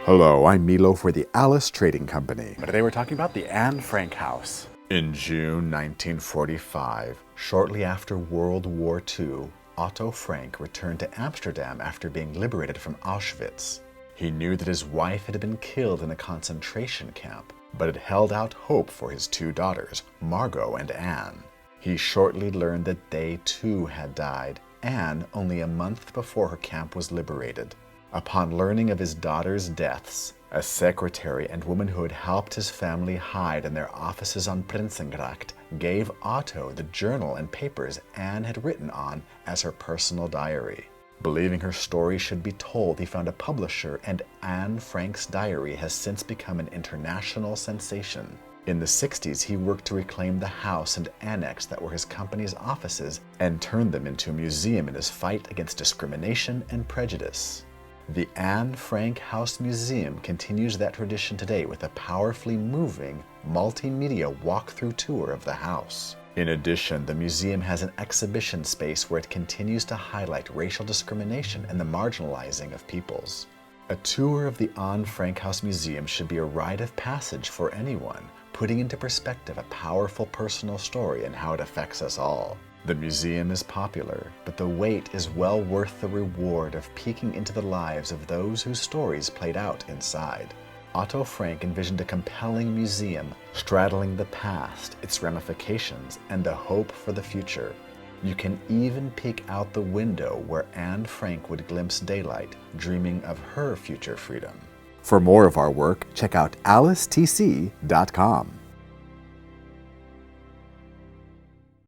Hello, I'm Milo for the Alice Trading Company. But today we're talking about the Anne Frank house. In June 1945, shortly after World War II, Otto Frank returned to Amsterdam after being liberated from Auschwitz. He knew that his wife had been killed in a concentration camp, but had held out hope for his two daughters, Margot and Anne. He shortly learned that they too had died, Anne only a month before her camp was liberated. Upon learning of his daughters' deaths, a secretary and woman who had helped his family hide in their offices on Prinsengracht gave Otto the journal and papers Anne had written on as her personal diary. Believing her story should be told, he found a publisher, and Anne Frank's diary has since become an international sensation. In the 60s, he worked to reclaim the house and annex that were his company's offices and turned them into a museum in his fight against discrimination and prejudice. The Anne Frank House Museum continues that tradition today with a powerfully moving, multimedia walkthrough tour of the house. In addition, the museum has an exhibition space where it continues to highlight racial discrimination and the marginalizing of peoples. A tour of the Anne Frank House Museum should be a rite of passage for anyone, putting into perspective a powerful personal story and how it affects us all. The museum is popular, but the wait is well worth the reward of peeking into the lives of those whose stories played out inside. Otto Frank envisioned a compelling museum straddling the past, its ramifications, and the hope for the future. You can even peek out the window where Anne Frank would glimpse daylight, dreaming of her future freedom. For more of our work, check out alicetc.com.